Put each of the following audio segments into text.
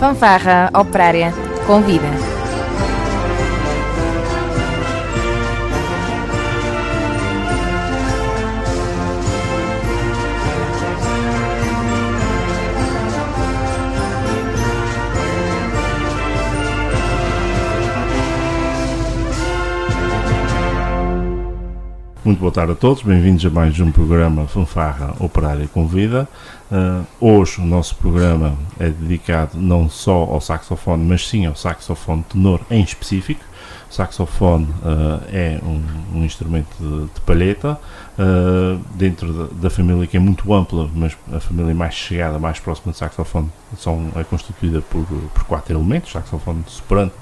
Fanfarra Operária convida. Muito boa tarde a todos, bem-vindos a mais um programa Fanfarra Operária Convida. Hoje o nosso programa é dedicado não só ao saxofone, mas sim ao saxofone tenor em específico. O saxofone é um instrumento de palheta, dentro da família que é muito ampla, mas a família mais chegada, mais próxima do saxofone é constituída por 4 elementos: saxofone soprano,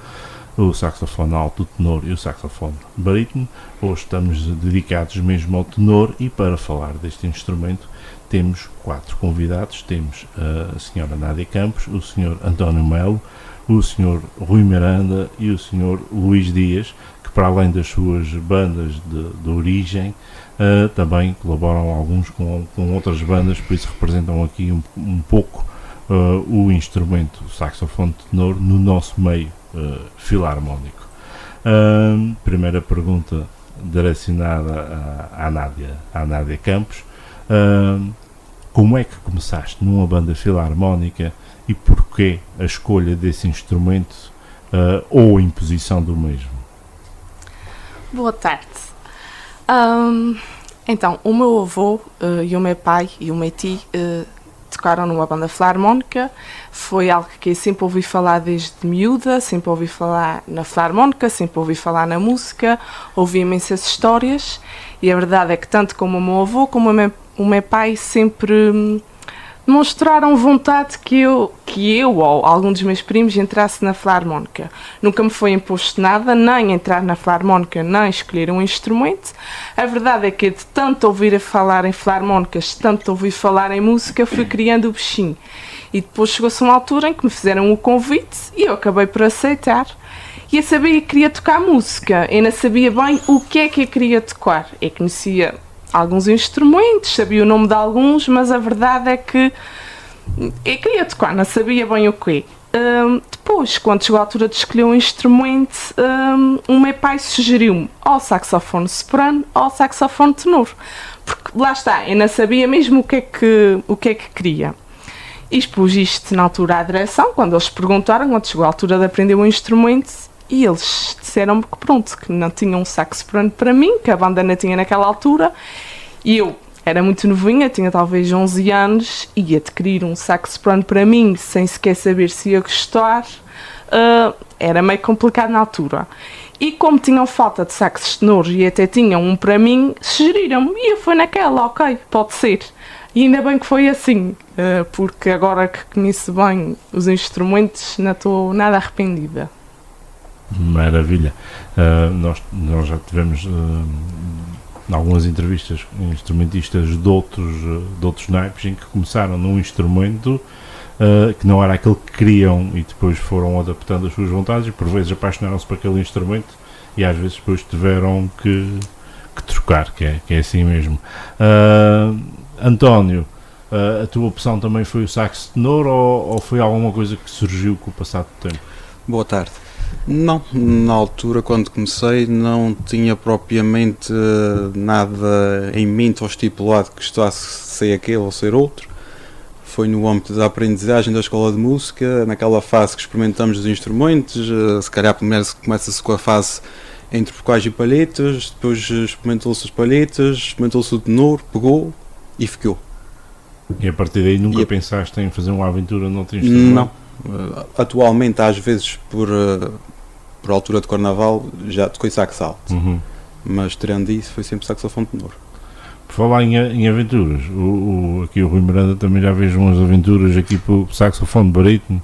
o saxofone alto, o tenor e o saxofone barítono. Hoje estamos dedicados mesmo ao tenor e para falar deste instrumento temos 4 convidados. Temos a senhora Nádia Campos, o senhor António Melo, o senhor Rui Miranda e o senhor Luís Dias, que para além das suas bandas de origem, também colaboram alguns com outras bandas, por isso representam aqui um pouco o instrumento, o saxofone tenor, no nosso meio filarmónico. Primeira pergunta direcionada à Nádia Campos. Como é que começaste numa banda filarmónica e porquê a escolha desse instrumento ou a imposição do mesmo? Boa tarde. Então, o meu avô e o meu pai e o meu tio tocaram numa banda filarmónica. Foi algo que eu sempre ouvi falar desde miúda, sempre ouvi falar na filarmónica, sempre ouvi falar na música, ouvi imensas histórias, e a verdade é que tanto como o meu avô como o meu pai sempre demonstraram vontade que eu ou algum dos meus primos entrasse na filarmónica. Nunca me foi imposto nada, nem entrar na filarmónica, nem escolher um instrumento. A verdade é que de tanto ouvir a falar em filarmónicas, de tanto ouvir falar em música, fui criando o bichinho. E depois chegou-se uma altura em que me fizeram o convite e eu acabei por aceitar. E eu sabia que queria tocar música, eu não sabia bem o que é que eu queria tocar. Eu conhecia alguns instrumentos, sabia o nome de alguns, mas a verdade é que eu queria tocar, não sabia bem o quê. Depois, quando chegou a altura de escolher um instrumento, o meu pai sugeriu-me ao saxofone soprano ou ao saxofone tenor, porque lá está, eu não sabia mesmo o que é que queria. E expus isto na altura à direção, quando eles perguntaram, quando chegou a altura de aprender um instrumento, e eles disseram-me que pronto, que não tinham um sax soprano para mim, que a banda não tinha naquela altura, e eu era muito novinha, tinha talvez 11 anos, e adquirir um sax soprano para mim, sem sequer saber se ia gostar, era meio complicado na altura. E como tinham falta de saxos tenores e até tinham um para mim, sugeriram-me, e eu fui naquela, ok, pode ser. E ainda bem que foi assim, porque agora que conheço bem os instrumentos, não estou nada arrependida. Maravilha. Nós já tivemos algumas entrevistas com instrumentistas de outros naipes em que começaram num instrumento que não era aquele que queriam e depois foram adaptando as suas vontades e por vezes apaixonaram-se por aquele instrumento e às vezes depois tiveram que trocar, que é assim mesmo. António, a tua opção também foi o sax tenor ou foi alguma coisa que surgiu com o passar do tempo? Boa tarde. Não, na altura quando comecei não tinha propriamente nada em mente ou estipulado que gostasse de ser aquele ou ser outro. Foi no âmbito da aprendizagem da escola de música, naquela fase que experimentamos os instrumentos, se calhar primeiro começa-se com a fase entre vocais e palhetas, depois experimentou-se as palhetas, experimentou-se o tenor, pegou e ficou. E a partir daí nunca pensaste em fazer uma aventura noutro instrumento? Não. Atualmente, às vezes, por altura de carnaval, já toquei sax alto. Mas, tirando isso, foi sempre saxofone tenor. Por falar em aventuras, aqui o Rui Miranda também já vejo umas aventuras aqui para o saxofone barítono,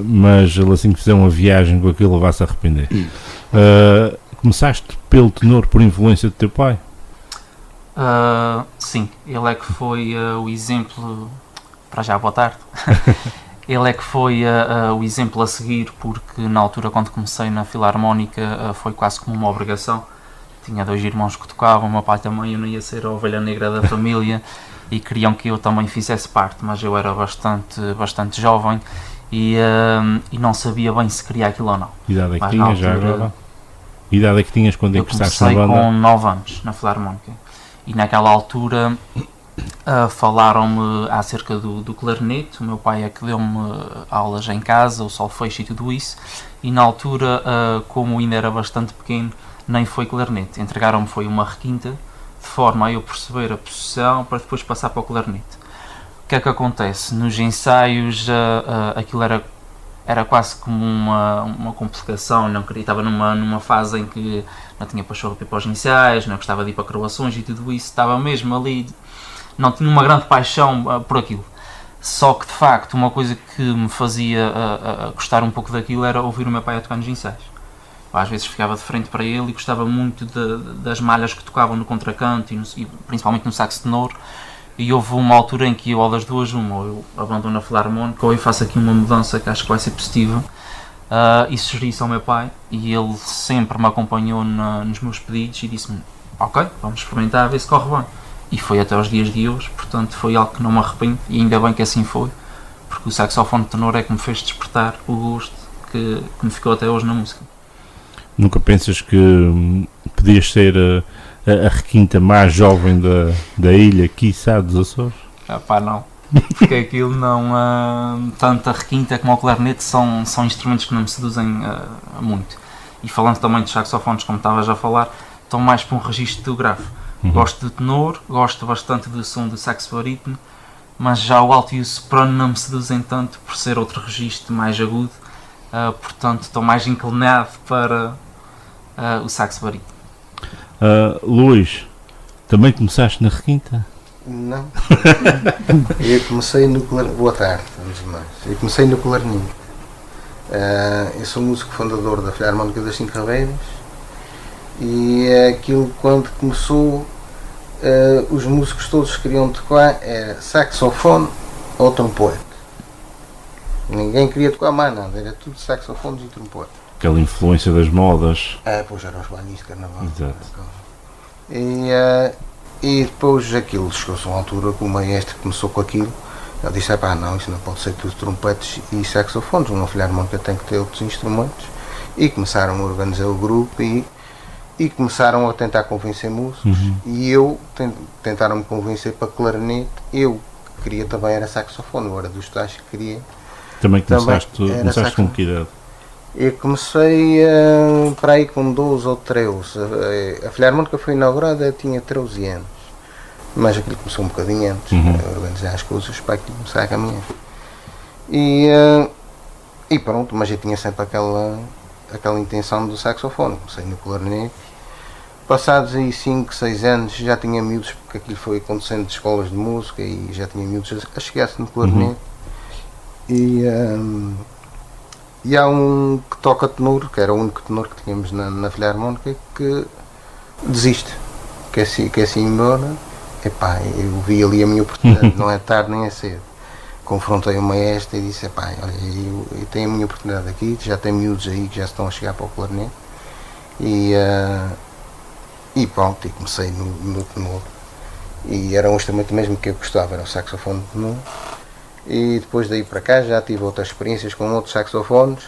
mas ele assim que fizer uma viagem com aquilo vai-se arrepender. Começaste pelo tenor por influência do teu pai? Sim, ele é que foi o exemplo. Para já, boa tarde. Ele é que foi o exemplo a seguir, porque na altura quando comecei na filarmónica foi quase como uma obrigação. Tinha 2 irmãos que tocavam, o meu pai também, eu não ia ser a ovelha negra da família e queriam que eu também fizesse parte, mas eu era bastante jovem e não sabia bem se queria aquilo ou não. Que idade é que Mas tinhas na já altura- agora? Que idade é que tinhas quando Eu ingressaste na comecei banda? com 9 anos na Filarmónica e naquela altura falaram-me acerca do clarinete. O meu pai é que deu-me aulas em casa, o solfejo e tudo isso, e na altura, como ainda era bastante pequeno, nem foi clarinete. Entregaram-me foi uma requinta, de forma a eu perceber a posição para depois passar para o clarinete. O que é que acontece? Nos ensaios aquilo era quase como uma complicação. Não queria, estava numa fase em que não tinha paixão para os ensaios, não gostava de ir para gravações e tudo isso, estava mesmo ali, não tinha uma grande paixão por aquilo. Só que de facto uma coisa que me fazia gostar um pouco daquilo era ouvir o meu pai a tocar nos ensaios. Às vezes ficava de frente para ele e gostava muito das malhas que tocavam no contracanto e principalmente no saxo tenor. E houve uma altura em que eu, ou das duas, ou eu abandono a Filarmónica, ou eu faço aqui uma mudança que acho que vai ser positiva, e sugeri isso ao meu pai, e ele sempre me acompanhou nos meus pedidos e disse-me: ok, vamos experimentar, a ver se corre bem. E foi até aos dias de hoje, portanto foi algo que não me arrependo, e ainda bem que assim foi, porque o saxofone tenor é que me fez despertar o gosto que me ficou até hoje na música. Nunca pensas que podias ser a requinta mais jovem da ilha, quiçá dos Açores? Pá, não. Porque aquilo não. Tanto a requinta como o clarinete são instrumentos que não me seduzem muito. E falando também dos saxofones, como estavas a falar, estão mais para um registro do grave. Gosto do tenor, gosto bastante do som do saxo barítono, mas já o alto e o soprano não me seduzem tanto por ser outro registro mais agudo. Portanto, estou mais inclinado para o saxo barítono. Luís, também começaste na requinta? Não. Eu comecei no clarinete. Boa tarde, antes de mais. Eu comecei no clarinete. Eu sou músico fundador da Filarmónica das Cinco Raveiras e aquilo quando começou, os músicos todos queriam tocar era saxofone ou trompete. Ninguém queria tocar mais nada, era tudo saxofones e trompete. Aquela influência das modas. Pois eram os bailes de carnaval. Exato. E depois aquilo chegou-se a uma altura que o maestro começou com aquilo. Eu disse: não, isso não pode ser tudo trompetes e saxofones, uma Filarmónica tem que ter outros instrumentos. E começaram a organizar o grupo e começaram a tentar convencer músicos. E eu tentaram-me convencer para clarinete. Eu queria também era saxofone, eu era dos tais que queria. Também começaste com que idade? Eu comecei para aí com 12 ou 13. A Filarmónica foi inaugurada, eu tinha 13 anos. Mas aquilo começou um bocadinho antes, a organizar as coisas para aquilo começar a caminhar. E pronto, mas eu tinha sempre aquela intenção do saxofone. Comecei no clarinete. Passados aí 5, 6 anos já tinha miúdos, porque aquilo foi acontecendo de escolas de música e já tinha miúdos a chegar-se no clarinete. E há um que toca tenor, que era o único tenor que tínhamos na Filarmónica, que desiste, que assim embora. Eu vi ali a minha oportunidade, não é tarde nem é cedo. Confrontei o maestro e disse: olha, eu tenho a minha oportunidade aqui, já tem miúdos aí que já estão a chegar para o clarinete. E pronto, e comecei no tenor. E era um instrumento mesmo que eu gostava, era o saxofone de tenor. E depois daí para cá já tive outras experiências com outros saxofones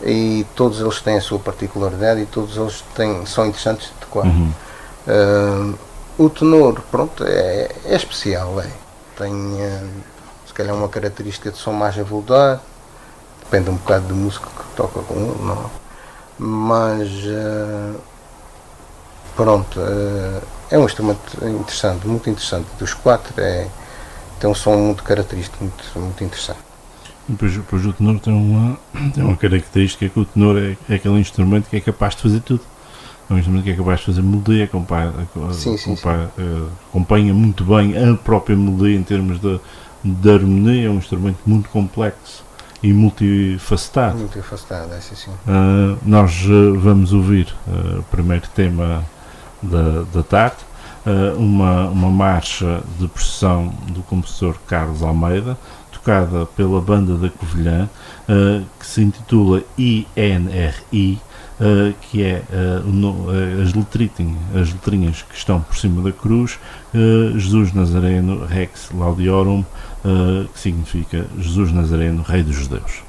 e todos eles têm a sua particularidade e todos eles são interessantes de tocar. O tenor, pronto, é especial, tem se calhar uma característica de som mais avultado, depende um bocado do músico que toca com ele, não é? Mas pronto, é um instrumento interessante, muito interessante. Dos quatro tem um som muito característico, muito interessante. Pois o tenor tem uma característica, que o tenor é aquele instrumento que é capaz de fazer tudo. É um instrumento que é capaz de fazer melodia, acompanha muito bem a própria melodia em termos de harmonia. É um instrumento muito complexo e multifacetado. Multifacetado, sim. Nós vamos ouvir o primeiro tema da tarde. Uma marcha de procissão do compositor Carlos Almeida, tocada pela banda da Covilhã, que se intitula INRI, que é as letrinhas que estão por cima da cruz: Jesus Nazareno Rex Laudiorum que significa Jesus Nazareno, Rei dos Judeus.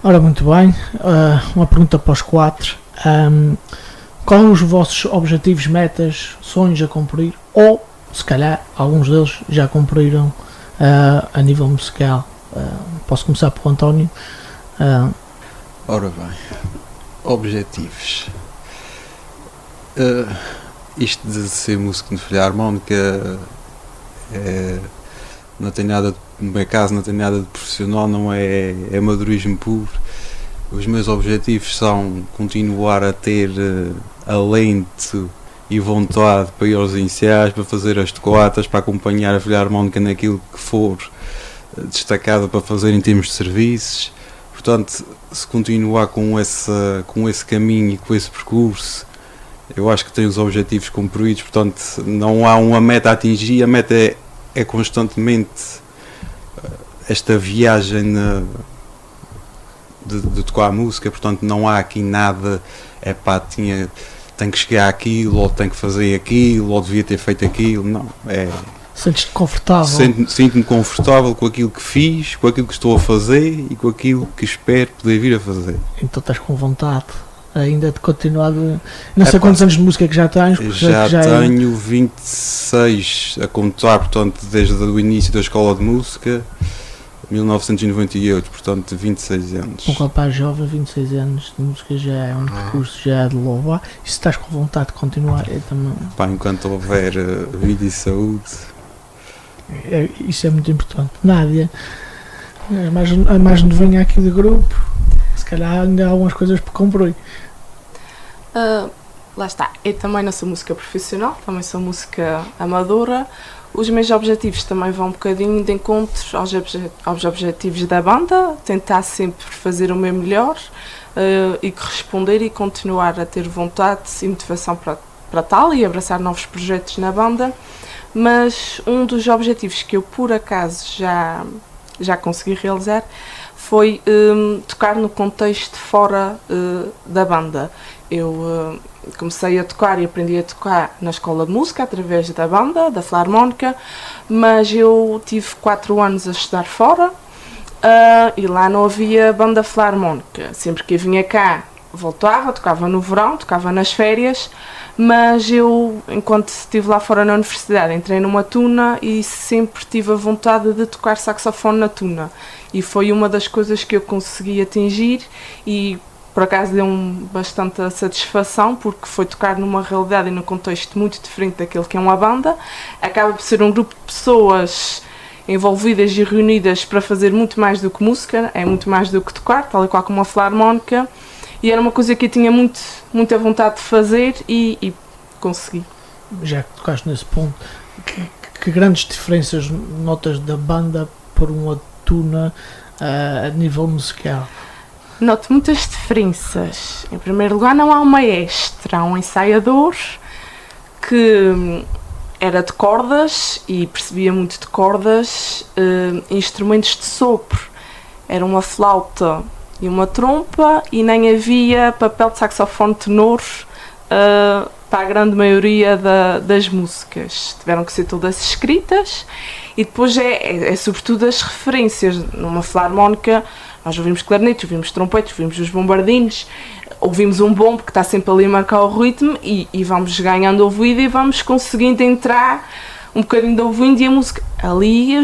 Ora, muito bem, uma pergunta para os 4. Quais os vossos objetivos, metas, sonhos a cumprir? Ou, se calhar, alguns deles já cumpriram a nível musical? Posso começar pelo António? Ora bem, objetivos. Isto de ser músico de filarmónica não tem nada, no meu caso, não tem nada de profissional, não é amadorismo puro. Os meus objetivos são continuar a ter alento e vontade para ir aos ensaios, para fazer as tocatas, para acompanhar a filarmónica naquilo que for destacado para fazer em termos de serviços. Portanto, se continuar com esse caminho e com esse percurso, eu acho que tenho os objetivos cumpridos. Portanto, não há uma meta a atingir, a meta é constantemente esta viagem de tocar a música. Portanto, não há aqui nada, tem que chegar àquilo, ou tem que fazer aquilo, ou devia ter feito aquilo. Não, Sentes-te confortável? Sinto-me confortável com aquilo que fiz, com aquilo que estou a fazer e com aquilo que espero poder vir a fazer. Então estás com vontade ainda de continuar não sei quantos anos de música que já tens? Já tenho 26 a contar, portanto, desde o início da escola de música, 1998, portanto, 26 anos. Um rapaz jovem, 26 anos de música já é um percurso, já é de louvar. E se estás com vontade de continuar, também... Enquanto houver vida e saúde... isso é muito importante. Nádia, a mais novinha aqui do grupo, se calhar ainda há algumas coisas para cumprir. Lá está, eu também não sou música profissional, também sou música amadora. Os meus objetivos também vão um bocadinho de encontro aos objetivos da banda, tentar sempre fazer o meu melhor e corresponder e continuar a ter vontade e motivação para tal e abraçar novos projetos na banda. Mas um dos objetivos que eu por acaso já consegui realizar foi tocar no contexto fora da banda. Eu comecei a tocar e aprendi a tocar na escola de música através da banda, da filarmónica, mas eu tive 4 anos a estudar fora e lá não havia banda filarmónica. Sempre que eu vinha cá voltava, tocava no verão, tocava nas férias, mas eu, enquanto estive lá fora na universidade, entrei numa tuna e sempre tive a vontade de tocar saxofone na tuna. E foi uma das coisas que eu consegui atingir e por acaso deu-me bastante satisfação, porque foi tocar numa realidade e num contexto muito diferente daquele que é uma banda. Acaba por ser um grupo de pessoas envolvidas e reunidas para fazer muito mais do que música, é muito mais do que tocar, tal e qual como uma filarmónica. E era uma coisa que eu tinha muita vontade de fazer e consegui. Já que tocaste nesse ponto, que grandes diferenças notas da banda por uma tuna a nível musical? Noto muitas diferenças. Em primeiro lugar, não há um maestro, há um ensaiador que era de cordas e percebia muito de cordas, instrumentos de sopro. Era uma flauta e uma trompa e nem havia papel de saxofone tenor para a grande maioria das músicas. Tiveram que ser todas escritas e depois é sobretudo as referências. Numa filarmónica nós ouvimos clarinetes, ouvimos trompetes, ouvimos os bombardinos, ouvimos um bombo que está sempre ali a marcar o ritmo e vamos ganhando ouvido e vamos conseguindo entrar um bocadinho de ouvido e a música. Ali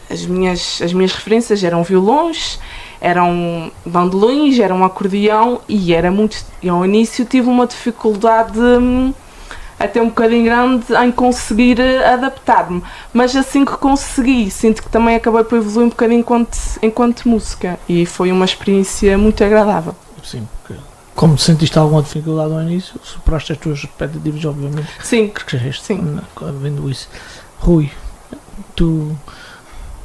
as minhas referências eram violões, eram bandolins, era um acordeão e era muito... Eu, ao início tive uma dificuldade até um bocadinho grande em conseguir adaptar-me, mas assim que consegui, sinto que também acabei por evoluir um bocadinho enquanto música e foi uma experiência muito agradável. Sim, porque como sentiste alguma dificuldade ao início, superaste as tuas expectativas, obviamente. Sim. Que cresceste, sim. Vendo isso. Rui, tu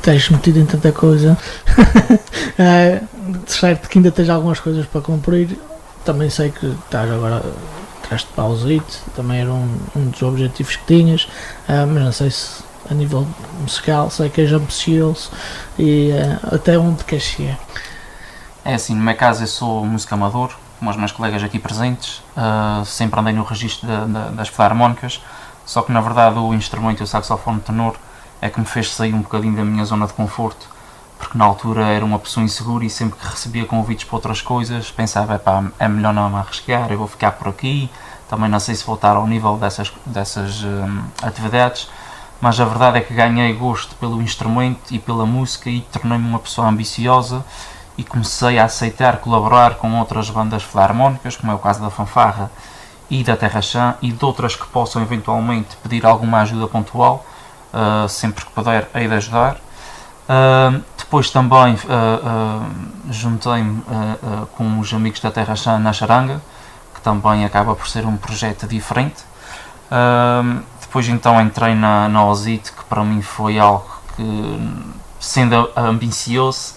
tens metido em tanta coisa, certo que ainda tens algumas coisas para cumprir, também sei que estás agora... Tiraste pausite, também era um dos objetivos que tinhas, mas não sei se a nível musical, sei que és ambicioso e até onde queres chegar. É assim, no meu caso eu sou músico amador, como os meus colegas aqui presentes, sempre andei no registro das filarmónicas, só que na verdade o instrumento e o saxofone tenor é que me fez sair um bocadinho da minha zona de conforto, porque na altura era uma pessoa insegura e sempre que recebia convites para outras coisas pensava, epá, é melhor não me arriscar, eu vou ficar por aqui, também não sei se vou estar ao nível dessas atividades, mas a verdade é que ganhei gosto pelo instrumento e pela música e tornei-me uma pessoa ambiciosa e comecei a aceitar colaborar com outras bandas filarmónicas, como é o caso da Fanfarra e da Terra Chã, e de outras que possam eventualmente pedir alguma ajuda pontual, sempre que puder hei de ajudar. Depois também juntei-me com os amigos da Terra Chã na Charanga, que também acaba por ser um projeto diferente. Depois então entrei na OSIT, que para mim foi algo que, sendo ambicioso,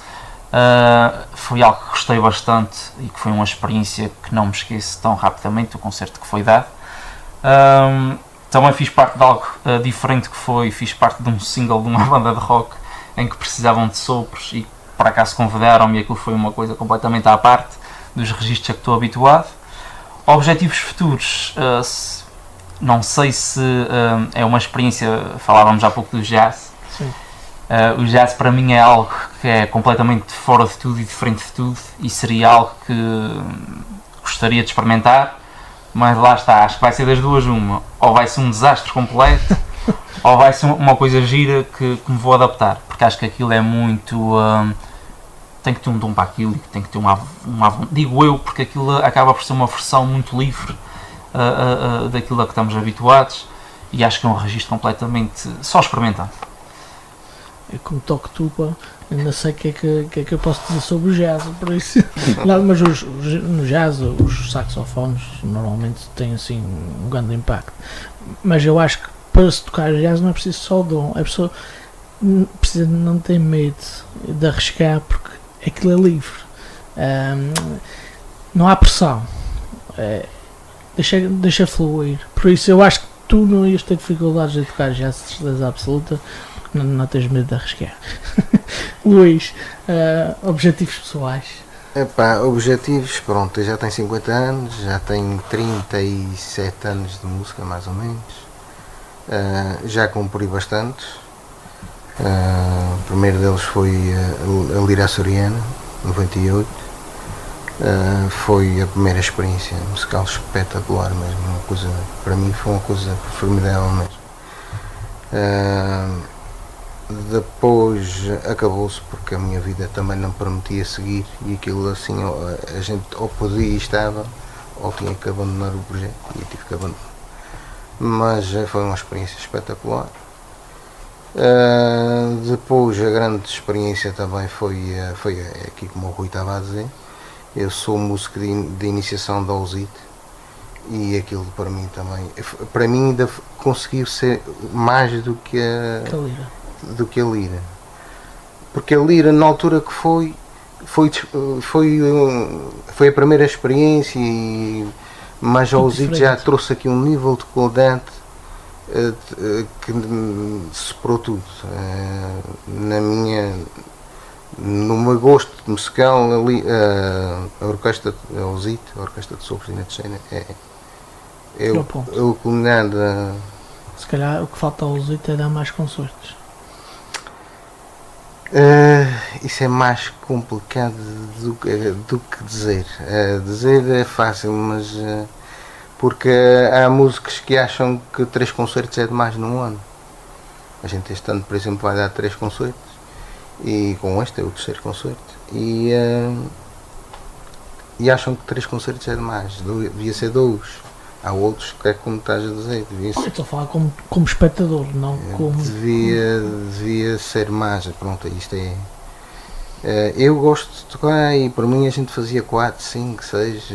foi algo que gostei bastante e que foi uma experiência que não me esqueço tão rapidamente, o concerto que foi dado. Também fiz parte de algo diferente, fiz parte de um single de uma banda de rock em que precisavam de sopros e por acaso convidaram-me e aquilo foi uma coisa completamente à parte dos registros a que estou habituado. Objetivos futuros, não sei se é uma experiência, falávamos há pouco do jazz. Sim. O jazz para mim é algo que é completamente fora de tudo e diferente de tudo e seria algo que gostaria de experimentar, mas lá está, acho que vai ser das duas uma, ou vai ser um desastre completo ou vai ser uma coisa gira que me vou adaptar, porque acho que aquilo é muito... tem que ter um dom para aquilo, tem que ter digo eu, porque aquilo acaba por ser uma versão muito livre daquilo a que estamos habituados e acho que é um registro completamente só experimentado. Eu como toco tuba, ainda sei o que é que eu posso dizer sobre o jazz, por isso. Não, mas no jazz os saxofones normalmente têm assim um grande impacto. Mas eu acho que para se tocar jazz não é preciso só o dom, a pessoa precisa não ter medo de arriscar porque aquilo é livre. Não há pressão. Deixa fluir. Por isso eu acho que tu não ias ter dificuldades de tocar jazz, de certeza absoluta. Não tens medo de arriscar. Luís, objetivos pessoais? Objetivos, pronto, eu já tenho 50 anos, já tenho 37 anos de música, mais ou menos. Já cumpri bastantes. O primeiro deles foi a Lira Açoriana, 98. Foi a primeira experiência musical espetacular mesmo, uma coisa, para mim foi uma coisa formidável mesmo. Depois acabou-se porque a minha vida também não permitia seguir e aquilo assim, a gente ou podia e estava ou tinha que abandonar o projeto e eu tive que abandonar. Mas foi uma experiência espetacular. Depois a grande experiência também foi aqui, como o Rui estava a dizer. Eu sou músico de iniciação da OSIT e aquilo para mim também, para mim ainda conseguiu ser mais do que a Lira, porque a Lira na altura que foi a primeira experiência, mas a OSIT já trouxe aqui um nível de qualidade que superou tudo. No meu gosto musical, a orquestra, a OSIT, a Orquestra de Sopros e de Cena, é o culminado. Se calhar o que falta ao OSIT é dar mais concertos. Isso é mais complicado do que dizer. Dizer é fácil, mas porque há músicos que acham que 3 concertos é demais num ano. A gente este ano, por exemplo, vai dar 3 concertos e com este é o 3º concerto e acham que 3 concertos é demais, devia ser 2. Há outros que é como estás a dizer, estou a falar como espectador, não como... Devia ser mais, pronto, isto é... eu gosto de tocar e por mim a gente fazia 4, 5, 6...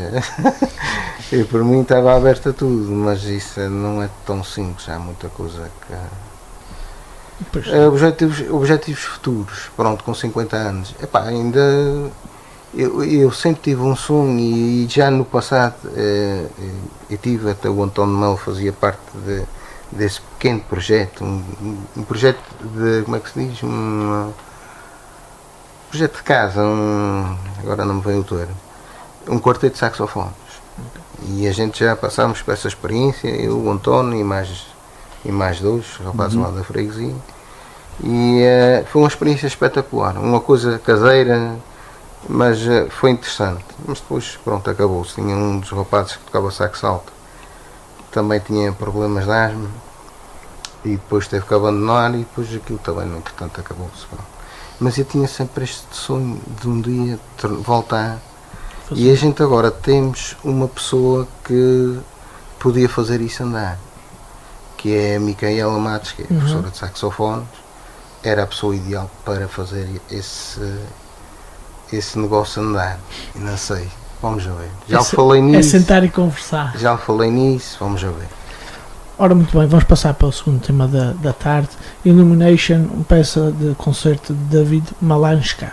e por mim estava aberto a tudo, mas isso não é tão simples, há muita coisa que... objetivos futuros, pronto, com 50 anos, ainda... Eu sempre tive um sonho e já no passado eu tive, até o António Melo fazia parte desse pequeno projeto, um projeto de, como é que se diz, um projeto de casa, agora não me vem o termo, um quarteto de saxofones. E a gente já passámos por essa experiência, eu, o António e mais 2 rapazes lá da freguesia. E foi uma experiência espetacular, uma coisa caseira, mas foi interessante. Mas depois, pronto, acabou-se. Tinha um dos rapazes que tocava sax alto, também tinha problemas de asma, e depois teve que abandonar, e depois aquilo também, no entretanto, acabou-se. Mas eu tinha sempre este sonho de um dia voltar. E a gente agora temos uma pessoa que podia fazer isso andar, que é a Micaela Matos, que é professora de saxofones. Era a pessoa ideal para fazer esse negócio andar. E não sei, vamos ver. Já falei nisso. É sentar e conversar. Já falei nisso, vamos ver. Ora, muito bem, vamos passar para o segundo tema da tarde. Illumination, uma peça de concerto de David Malanchka.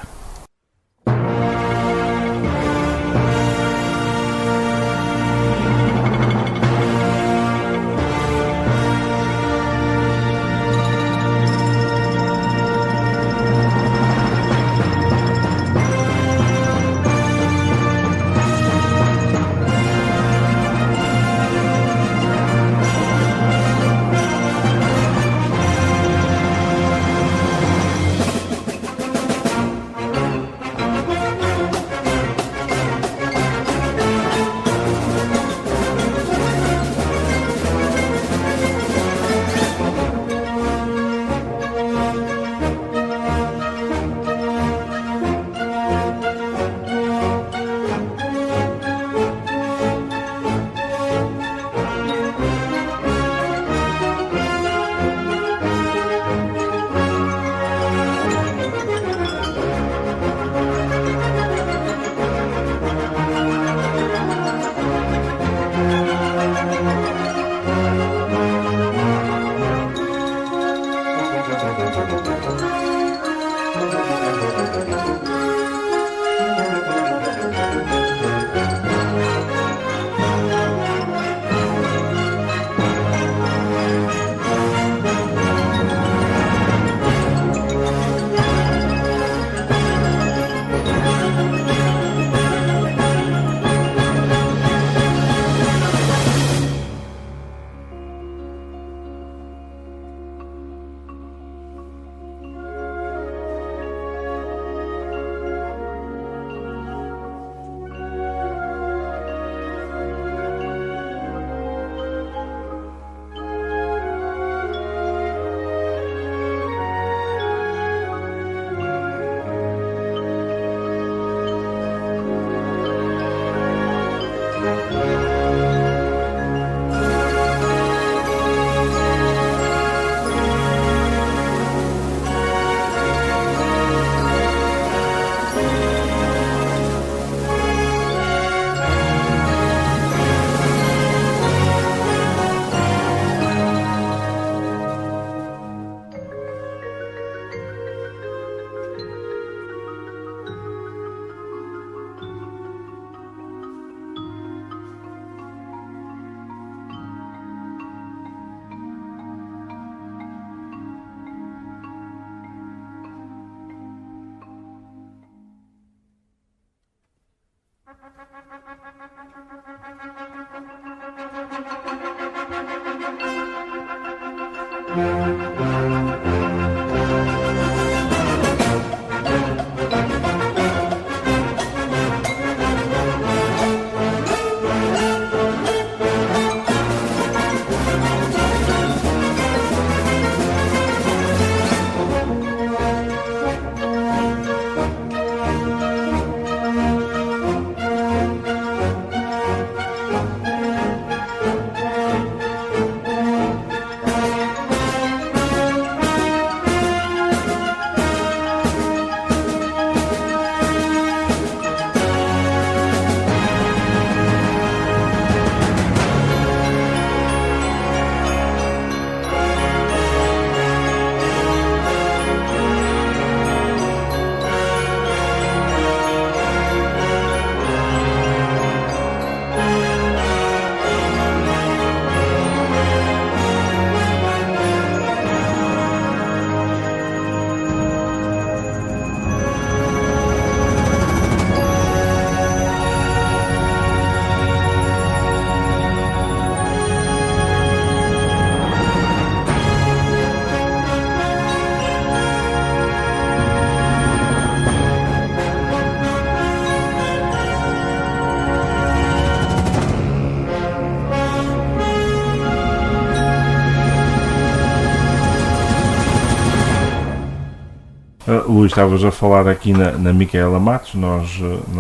Luís, estavas a falar aqui na Micaela Matos, nós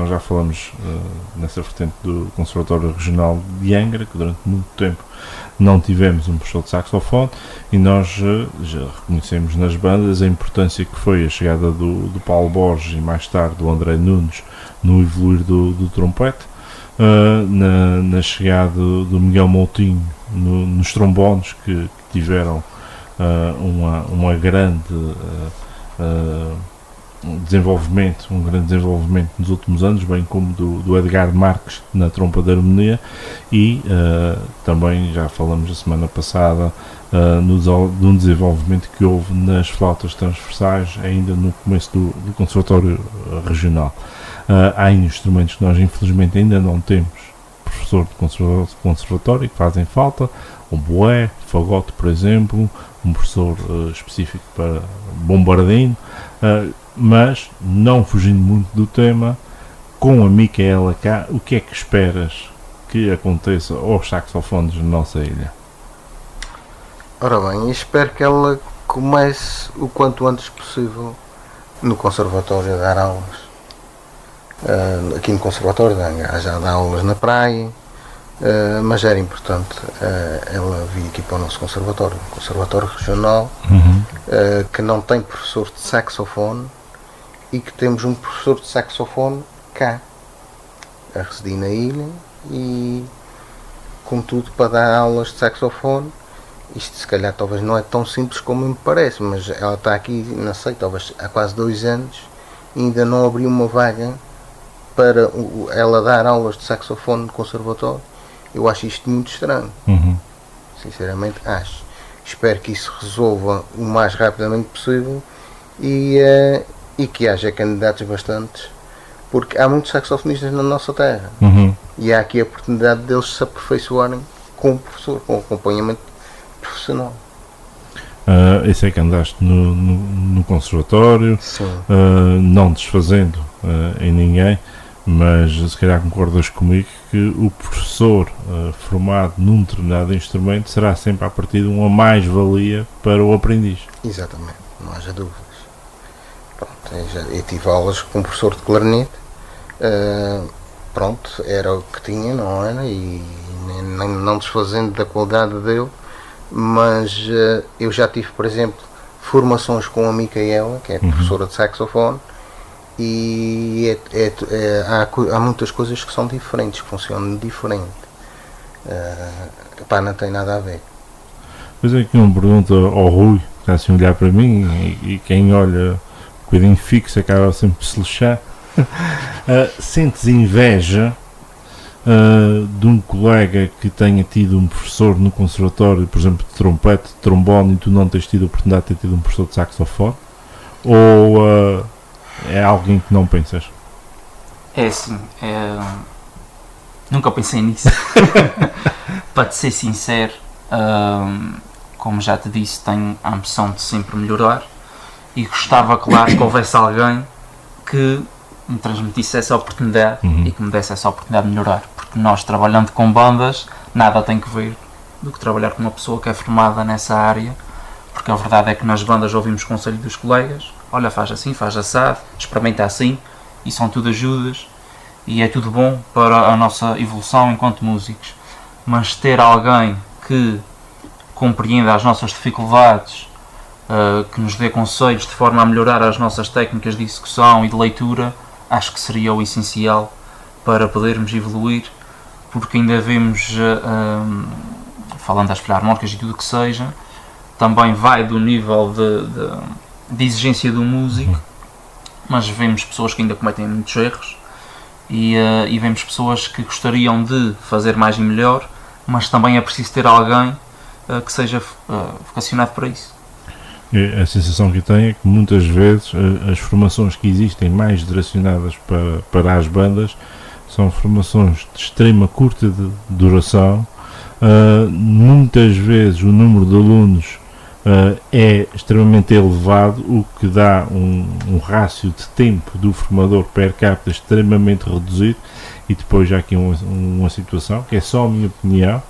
já falamos nessa vertente do Conservatório Regional de Angra, que durante muito tempo não tivemos um professor de saxofone, e nós já reconhecemos nas bandas a importância que foi a chegada do Paulo Borges e mais tarde do André Nunes no evoluir do trompete, na chegada do Miguel Moutinho nos trombones, que tiveram uma grande um grande desenvolvimento nos últimos anos, bem como do Edgar Marques na trompa de harmonia, e também já falamos a semana passada de um desenvolvimento que houve nas flautas transversais ainda no começo do Conservatório Regional. Há instrumentos que nós infelizmente ainda não temos professor de conservatório, que fazem falta, o boé, fagote, por exemplo, um professor específico para bombardino, mas não fugindo muito do tema, com a Micaela cá, o que é que esperas que aconteça aos saxofones na nossa ilha? Ora bem, espero que ela comece o quanto antes possível no Conservatório a dar aulas. Aqui no Conservatório de Angra já dá aulas na praia, mas era importante ela vir aqui para o nosso Conservatório Regional, que não tem professor de saxofone e que temos um professor de saxofone cá a residir na ilha, e contudo para dar aulas de saxofone, isto se calhar talvez não é tão simples como me parece, mas ela está aqui, não sei, talvez há quase 2 anos e ainda não abriu uma vaga para ela dar aulas de saxofone no conservatório. Eu acho isto muito estranho. Sinceramente acho. Espero que isso resolva o mais rapidamente possível e que haja candidatos bastantes, porque há muitos saxofonistas na nossa terra, e há aqui a oportunidade deles se aperfeiçoarem com um professor, com acompanhamento profissional. Eu sei que andaste no conservatório, não desfazendo em ninguém, mas se calhar concordas comigo que o professor formado num determinado instrumento será sempre a partir de uma mais-valia para o aprendiz. Exatamente, não haja dúvidas. Pronto, eu tive aulas com um professor de clarinete, pronto, era o que tinha, não era? E não desfazendo da qualidade dele, mas eu já tive, por exemplo, formações com a Micaela, que é professora de saxofone, e há muitas coisas que são diferentes, que funcionam diferente. Não tem nada a ver. Pois é, que uma pergunta ao Rui, que está assim a olhar para mim, e quem olha um bocadinho fixo acaba sempre por se lixar. Sentes inveja de um colega que tenha tido um professor no conservatório, por exemplo, de trompete, de trombone, e tu não tens tido a oportunidade de ter tido um professor de saxofone? Ou é alguém que não pensas? É assim, nunca pensei nisso. Para te ser sincero, como já te disse, tenho a ambição de sempre melhorar, e gostava, claro, que houvesse alguém que me transmitisse essa oportunidade e que me desse essa oportunidade de melhorar, porque nós, trabalhando com bandas, nada tem que ver do que trabalhar com uma pessoa que é formada nessa área, porque a verdade é que nas bandas ouvimos conselho dos colegas: olha, faz assim, faz assado, experimenta assim, e são tudo ajudas, e é tudo bom para a nossa evolução enquanto músicos. Mas ter alguém que compreenda as nossas dificuldades, que nos dê conselhos de forma a melhorar as nossas técnicas de execução e de leitura, acho que seria o essencial para podermos evoluir, porque ainda vemos, falando das filarmónicas e tudo o que seja, também vai do nível de exigência do músico, mas vemos pessoas que ainda cometem muitos erros, e vemos pessoas que gostariam de fazer mais e melhor, mas também é preciso ter alguém que seja vocacionado para isso. A sensação que tenho é que muitas vezes as formações que existem mais direcionadas para as bandas são formações de extrema curta duração. Muitas vezes o número de alunos é extremamente elevado, o que dá um rácio de tempo do formador per capita extremamente reduzido. E depois já aqui uma situação que é só a minha opinião,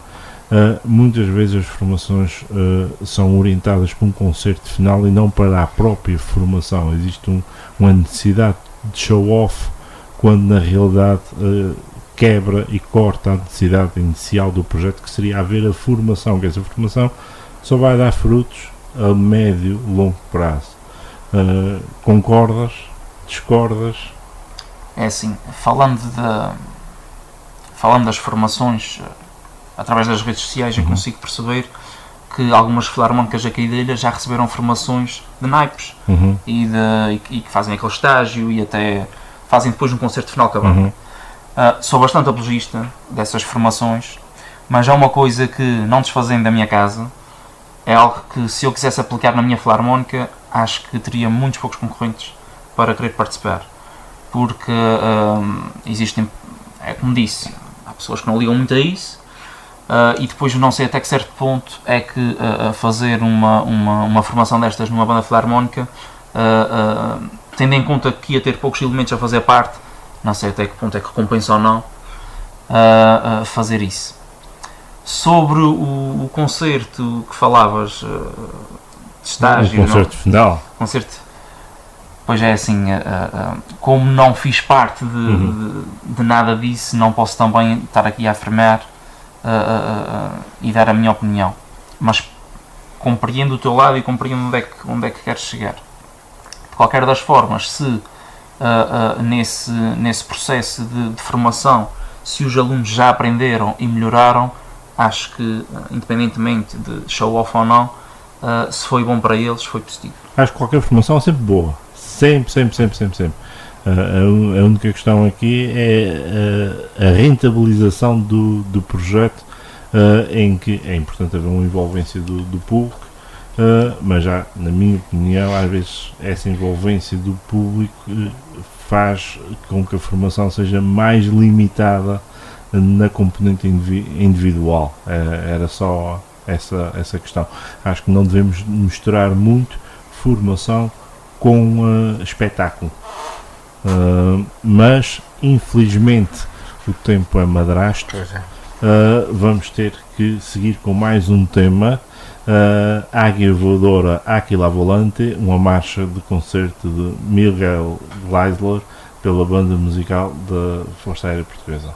muitas vezes as formações são orientadas para um concerto final e não para a própria formação. Existe uma necessidade de show-off, quando na realidade quebra e corta a necessidade inicial do projeto, que seria haver a formação, que essa formação só vai dar frutos a médio, longo prazo. Concordas? Discordas? É assim, falando das formações, através das redes sociais, eu consigo perceber que algumas filarmónicas aqui da ilha já receberam formações de naipes e que fazem aquele estágio e até fazem depois um concerto final com a banda. Sou bastante apologista dessas formações, mas há uma coisa que, não desfazendo da minha casa, é algo que, se eu quisesse aplicar na minha filarmónica, acho que teria muitos poucos concorrentes para querer participar, porque existem, é como disse, há pessoas que não ligam muito a isso, e depois não sei até que certo ponto é que fazer uma formação destas numa banda filarmónica, tendo em conta que ia ter poucos elementos a fazer parte, não sei até que ponto é que compensa ou não fazer isso. Sobre o concerto que falavas de estágio, o concerto final. Concerto, pois é assim, como não fiz parte de nada disso, não posso também estar aqui a afirmar e dar a minha opinião, mas compreendo o teu lado e compreendo onde é que queres chegar. De qualquer das formas, se nesse processo de formação, se os alunos já aprenderam e melhoraram, acho que, independentemente de show-off ou não, se foi bom para eles, foi positivo. Acho que qualquer formação é sempre boa. Sempre. A única questão aqui é a rentabilização do projeto, em que é importante haver uma envolvência do público, mas já, na minha opinião, às vezes essa envolvência do público faz com que a formação seja mais limitada na componente individual. Era só essa questão. Acho que não devemos misturar muito formação com espetáculo. Mas, infelizmente, o tempo é madrasto. Vamos ter que seguir com mais um tema. Águia Voadora Aquila Volante, uma marcha de concerto de Miguel Gleisler pela banda musical da Força Aérea Portuguesa.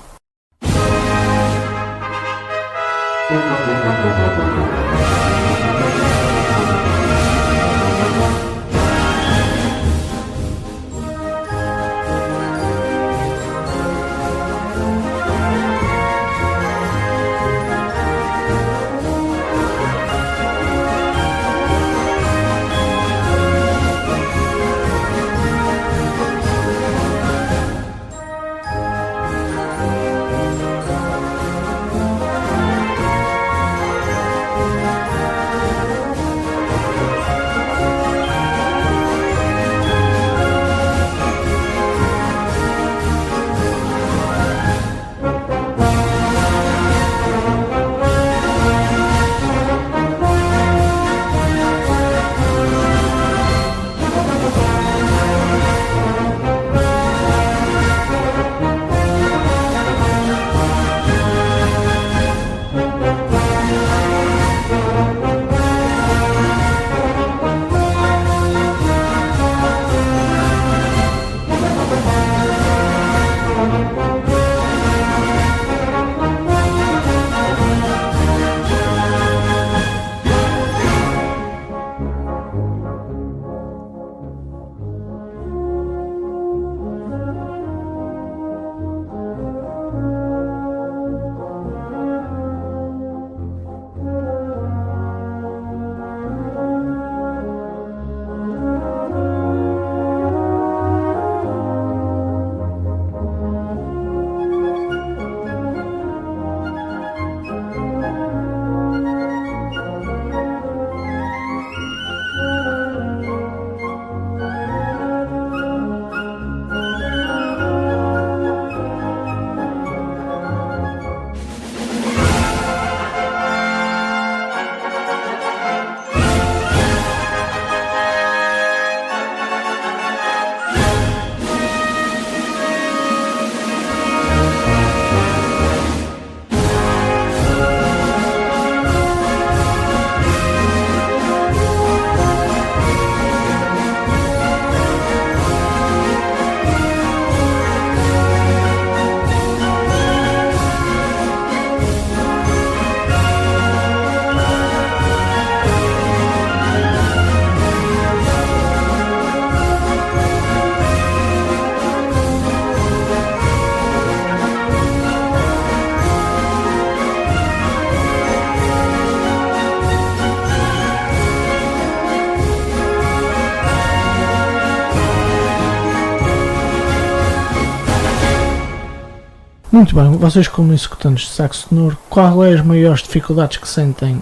Muito bem, vocês como executantes de saxo tenor, qual é as maiores dificuldades que sentem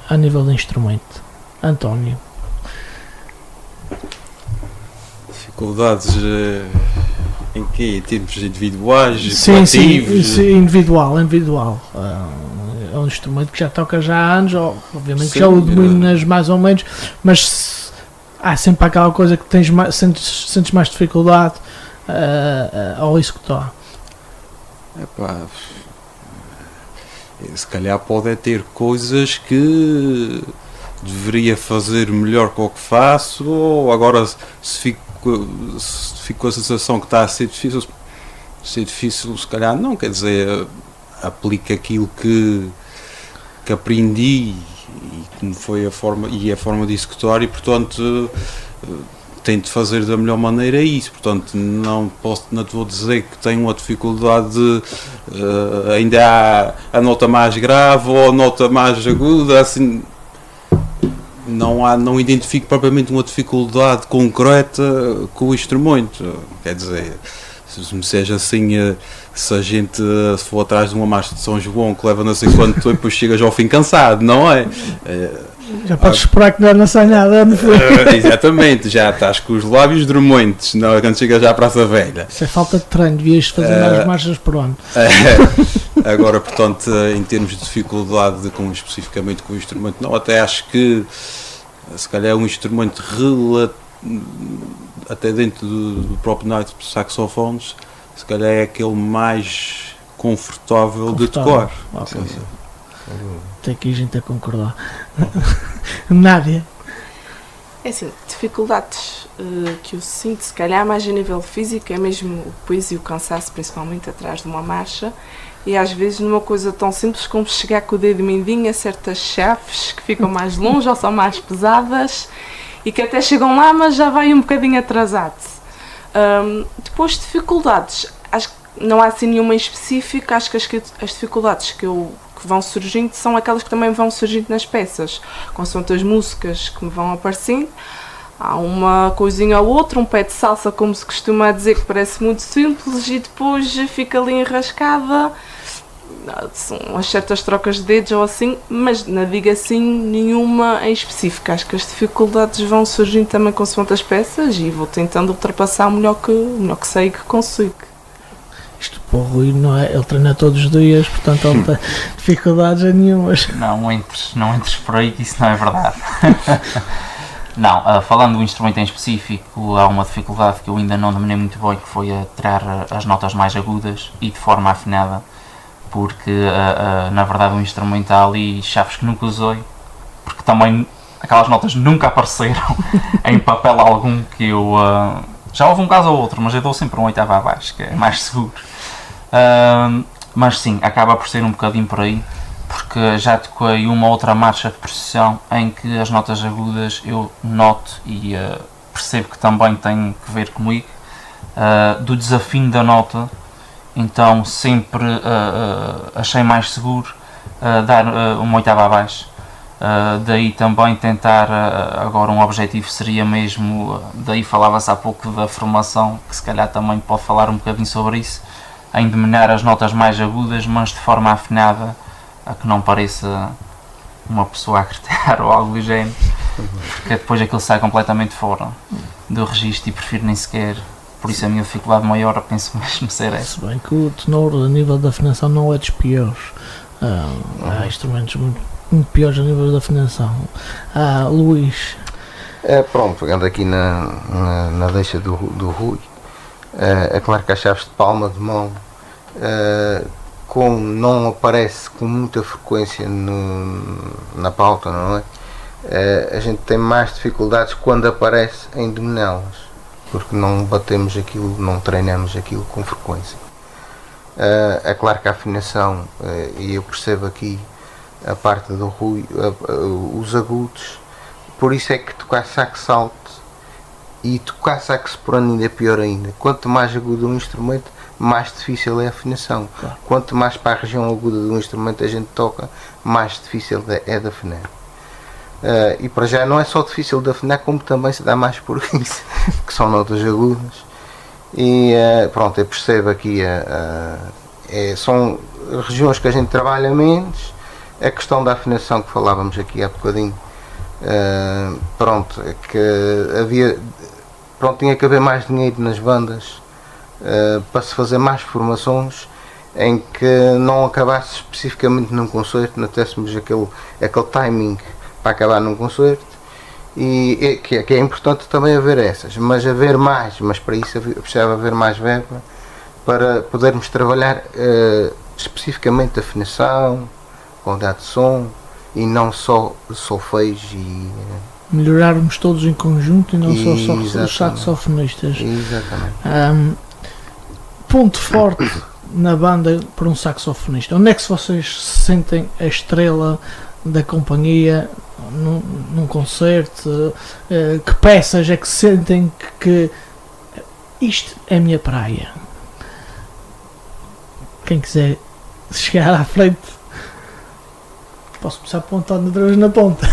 a nível de instrumento? António. Dificuldades em quê? Em termos individuais, Sim, coletivos? individual. É um instrumento que já toca já há anos, obviamente que já o dominas mais ou menos, mas há sempre aquela coisa que sentes mais dificuldade ao executar. Epá, se calhar pode ter coisas que deveria fazer melhor que o que faço, ou agora se fico com a sensação que está a ser difícil, se calhar não, quer dizer, aplico aquilo que aprendi e como foi a forma de executar e portanto tento fazer da melhor maneira isso, portanto não te vou dizer que tenho uma dificuldade, ainda há a nota mais grave ou a nota mais aguda, assim, não identifico propriamente uma dificuldade concreta com o instrumento, quer dizer, se me seja assim, se a gente se for atrás de uma marcha de São João que leva não sei quanto tempo, depois chegas ao fim cansado, não é? Já podes esperar que não sai nada no fim. Exatamente, já estás com os lábios dormentes quando chegas já à Praça Velha. Isso é falta de treino, devias fazer mais marchas por ano. Agora, portanto, em termos de dificuldade especificamente com o instrumento, não, até acho que se calhar é um instrumento até dentro do próprio naipe de saxofones, se calhar é aquele mais confortável de tocar. Okay. Tem aqui gente a concordar. Nádia. É assim, dificuldades que eu sinto, se calhar mais a nível físico, é mesmo o peso e o cansaço, principalmente atrás de uma marcha, e às vezes numa coisa tão simples como chegar com o dedo mindinho a certas chaves que ficam mais longe ou são mais pesadas e que até chegam lá, mas já vai um bocadinho atrasado. Depois dificuldades, acho que não há assim nenhuma em específico, acho que as dificuldades que vão surgindo são aquelas que também vão surgindo nas peças, consoante as músicas que me vão aparecendo. Há uma coisinha ou outra, um pé de salsa, como se costuma dizer, que parece muito simples e depois fica ali enrascada. São as certas trocas de dedos ou assim, mas não digo assim nenhuma em específico. Acho que as dificuldades vão surgindo também consoante as peças e vou tentando ultrapassar o melhor que sei que consigo. Isto para o Rui não é, ele treina todos os dias, portanto ele tem dificuldades nenhumas. Não entres por aí que isso não é verdade. Não, falando do instrumento em específico, há uma dificuldade que eu ainda não dominei muito bem, que foi a tirar as notas mais agudas e de forma afinada, porque na verdade o instrumento há ali chaves que nunca usei, porque também aquelas notas nunca apareceram em papel algum, que eu já houve um caso ou outro, mas eu dou sempre um oitavo abaixo, que é mais seguro. Mas sim, acaba por ser um bocadinho por aí, porque já toquei uma outra marcha de procissão em que as notas agudas eu noto e percebo que também tem que ver comigo, do desafio da nota, então sempre achei mais seguro dar uma oitava abaixo. Daí também tentar, agora um objetivo seria mesmo, daí falava-se há pouco da formação, que se calhar também pode falar um bocadinho sobre isso, em dominar as notas mais agudas, mas de forma afinada, a que não pareça uma pessoa a gritar ou algo do género, porque depois aquilo sai completamente fora do registro e prefiro nem sequer, por isso a minha dificuldade maior, eu penso mesmo ser essa. Se bem que o tenor a nível da afinação não é dos piores, há instrumentos muito piores a nível da afinação. Luís. Pronto, pegando aqui na deixa do Rui, é claro que as chaves de palma de mão, como não aparece com muita frequência na pauta, não é? A gente tem mais dificuldades quando aparece em dominá-las, porque não batemos aquilo, não treinamos aquilo com frequência. É claro que a afinação, e eu percebo aqui a parte do Rui, os agudos, por isso é que tocar sax alto e tocar sax soprano ainda é pior ainda. Quanto mais agudo um instrumento, mais difícil é a afinação. Claro. Quanto mais para a região aguda do instrumento a gente toca, mais difícil é de afinar. E para já não é só difícil de afinar, como também se dá mais por isso, que são notas agudas. E pronto, eu percebo aqui, são regiões que a gente trabalha menos, a questão da afinação que falávamos aqui há bocadinho, pronto, é que tinha que haver mais dinheiro nas bandas para se fazer mais formações em que não acabasse especificamente num concerto, não tivéssemos aquele timing para acabar num concerto, e que é importante também haver essas, mas haver mais, mas para isso precisava haver mais verba para podermos trabalhar especificamente afinação, qualidade de som e não só solfeios e melhorarmos todos em conjunto e não só os exatamente. saxofonistas. Exatamente. Ponto forte na banda para um saxofonista. Onde é que vocês se sentem a estrela da companhia num concerto? Que peças é que sentem que isto é a minha praia? Quem quiser chegar à frente, posso começar por António Drões na ponta.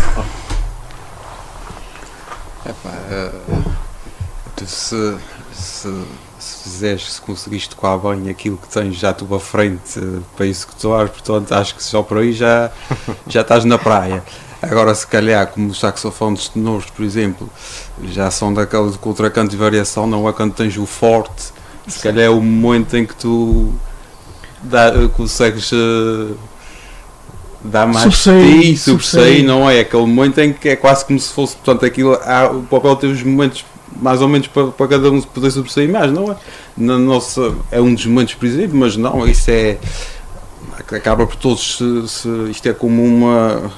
Se conseguiste tocar bem aquilo que tens já à tua frente para executar, portanto acho que só por aí já estás na praia. Agora, se calhar, como os saxofones tenores, por exemplo, já são daqueles de contracanto e variação, não é quando tens o forte, se calhar é o momento em que tu consegues dar mais sobressair, não é? Aquele momento em que é quase como se fosse, portanto, aquilo, o papel tem os momentos mais ou menos para cada um poder sobressair mais, não é? Na nossa, é um dos momentos, por exemplo, mas não, isso acaba por todos, isto é como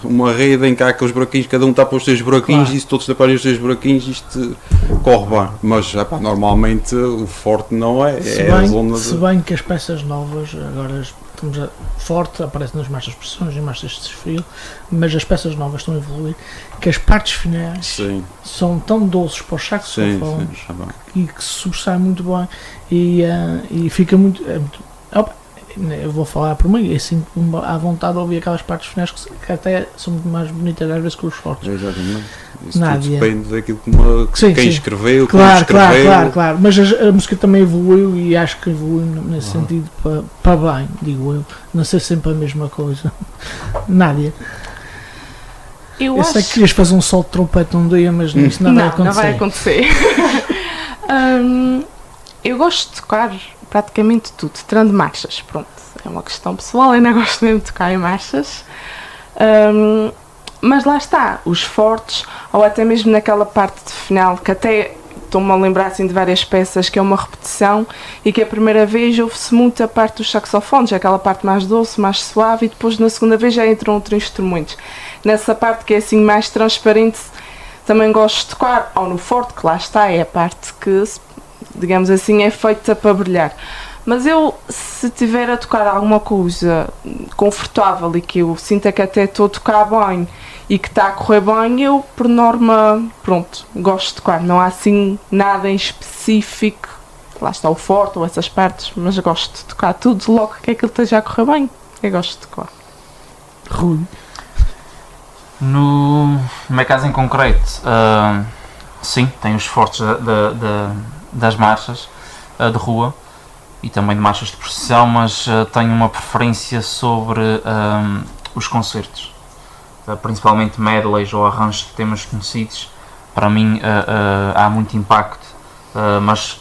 uma rede em que há aqueles buraquinhos, cada um está para os seus buraquinhos, claro. E se todos taparem os seus buraquinhos, isto corre bem, mas normalmente o forte não é, a zona se bem que as peças novas, agora estamos forte, aparece nas marchas de pressões e marchas de desfile, mas as peças novas estão a evoluir, que as partes finais são tão doces para os saxofones e que se sobressaem muito bem e fica muito eu vou falar por mim, assim, à vontade de ouvir aquelas partes finais que até são muito mais bonitas às vezes que os fortes. Exatamente. Isso tudo depende daquilo quem escreveu, claro, claro, mas a música também evoluiu e acho que evoluiu nesse sentido para bem, digo eu, não ser sempre a mesma coisa. Nádia, eu sei que querias fazer um sol de trompete um dia, mas isso não vai acontecer. Não vai acontecer. Eu gosto de tocar praticamente tudo, tirando marchas, pronto, é uma questão pessoal, eu ainda gosto mesmo de tocar em marchas, mas lá está, os fortes, ou até mesmo naquela parte de final, que até estou-me a lembrar assim de várias peças, que é uma repetição, e que a primeira vez ouve-se muito a parte dos saxofones, aquela parte mais doce, mais suave, e depois na segunda vez já entram outros instrumentos. Nessa parte que é assim mais transparente, também gosto de tocar, ou no forte, que lá está, é a parte que, digamos assim, é feita para brilhar. Mas eu, se tiver a tocar alguma coisa confortável e que eu sinta que até estou a tocar bem e que está a correr bem, eu, por norma, pronto, gosto de tocar. Não há assim nada em específico, lá está o forte ou essas partes, mas eu gosto de tocar tudo, logo que aquilo esteja a correr bem, eu gosto de tocar. Rui? No meu caso em concreto, sim, tem os fortes das marchas de rua e também de marchas de procissão, mas tenho uma preferência sobre os concertos, principalmente medleys ou arranjos de temas conhecidos. Para mim há muito impacto, mas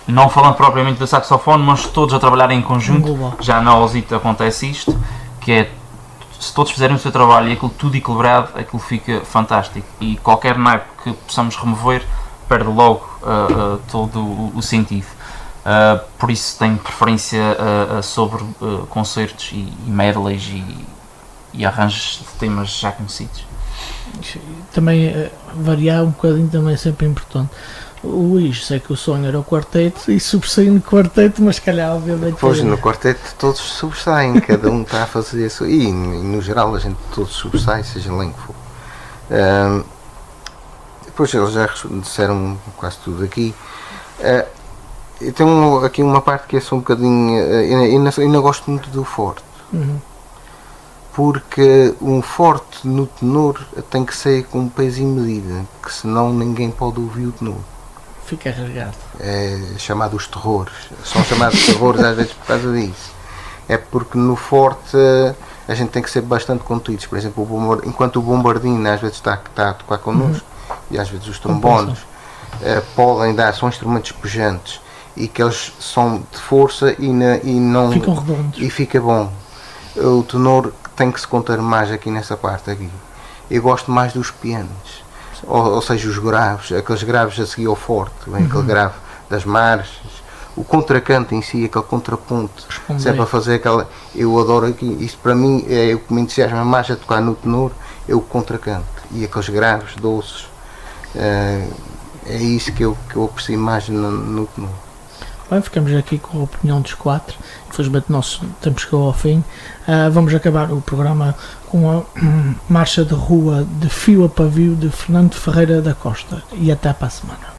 não falando propriamente do saxofone, mas todos a trabalharem em conjunto. Já na Ozito acontece isto, que é, se todos fizerem o seu trabalho e aquilo tudo equilibrado, aquilo fica fantástico, e qualquer naipe que possamos remover perde logo todo o sentido. Por isso tenho preferência sobre concertos e medleys e arranjos de temas já conhecidos. Também variar um bocadinho também é sempre importante. O Luís, sei que o sonho era o quarteto e sobressaí no quarteto, mas se calhar obviamente... Pois, no quarteto todos sobressaem, cada um está a fazer isso, e no geral a gente todos sobressai, seja lá em que for. Depois eles já disseram quase tudo aqui. Eu tenho aqui uma parte que é só um bocadinho... ainda gosto muito do forte. Porque um forte no tenor tem que ser com peso e medida, que senão ninguém pode ouvir o tenor. fica rasgado. É chamado os terrores. São chamados terrores às vezes por causa disso. É porque no forte a gente tem que ser bastante contidos. Por exemplo, enquanto o bombardino às vezes está a tocar connosco, e às vezes os trombones podem dar, são instrumentos pujantes e que eles são de força e não Ficam redondos. e fica bom. O tenor tem que se conter mais aqui nessa parte aqui. Eu gosto mais dos pianos, ou seja, os graves, aqueles graves a seguir ao forte, aquele grave das marchas, o contracanto em si, aquele contraponto, sempre a fazer aquela. Eu adoro aqui, isto para mim é o que me entusiasma mais a tocar no tenor, é o contracanto e aqueles graves doces. É isso que eu aprecio mais no tenor. Bem, ficamos aqui com a opinião dos 4. Infelizmente o nosso tempo chegou ao fim. Vamos acabar o programa com a marcha de rua de Fio a Pavio de Fernando Ferreira da Costa. E até para a semana.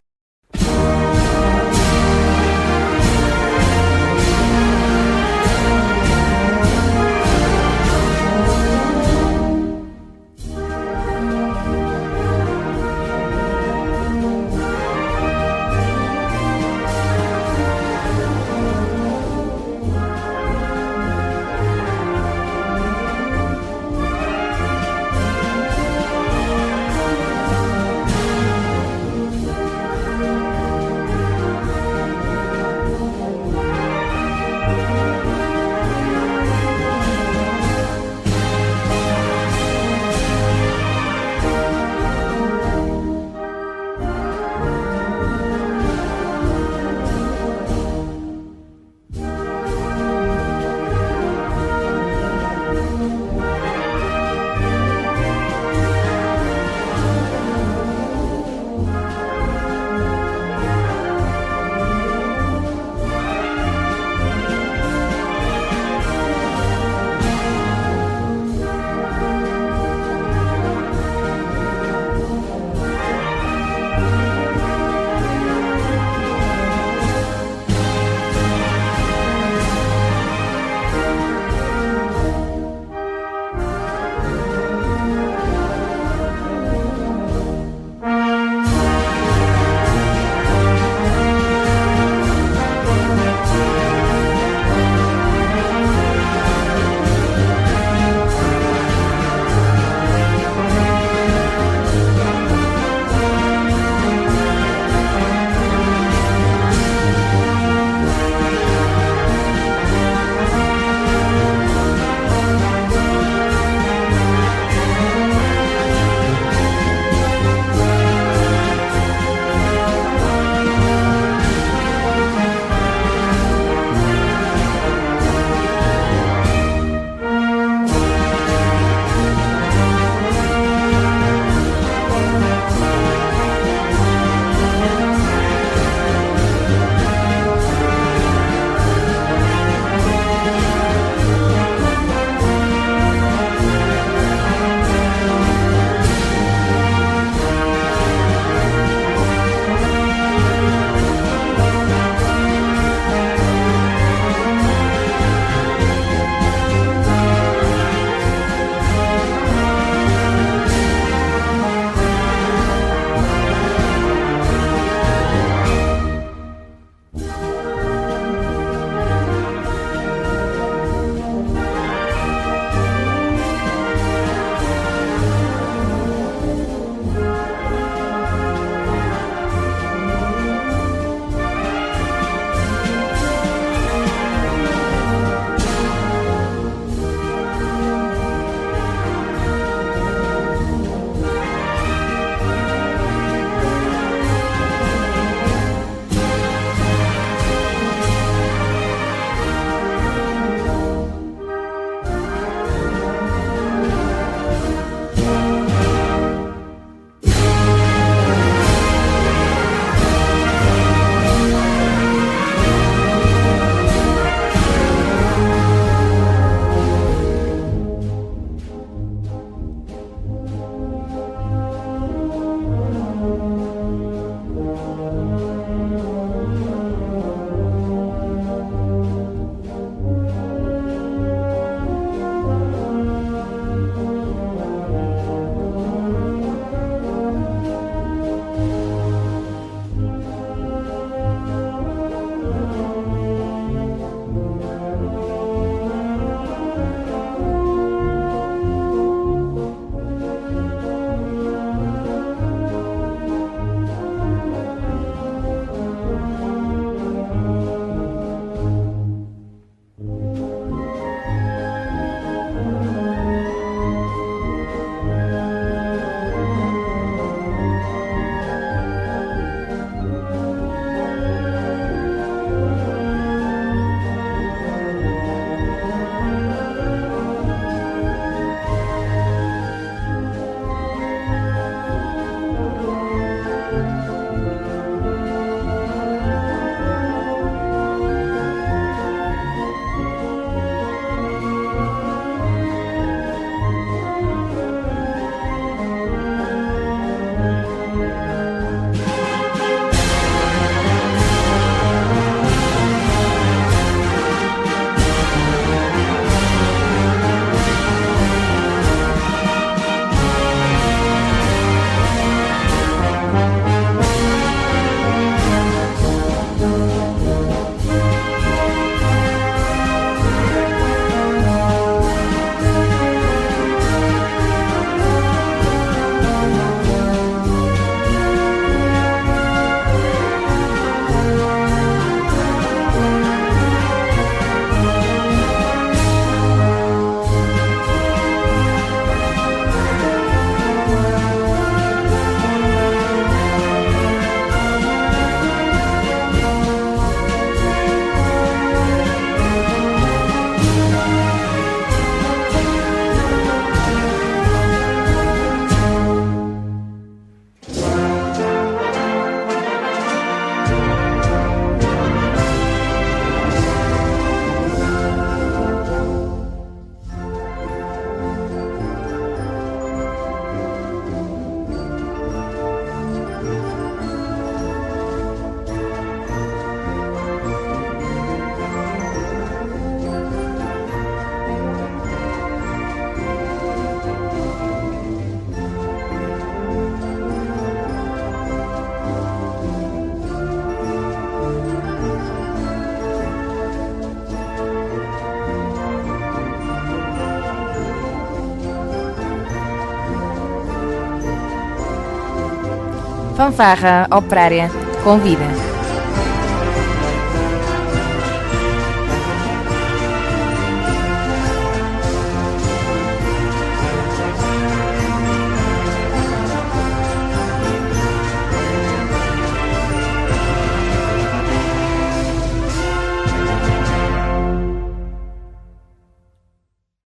Fanfarra Operária convida.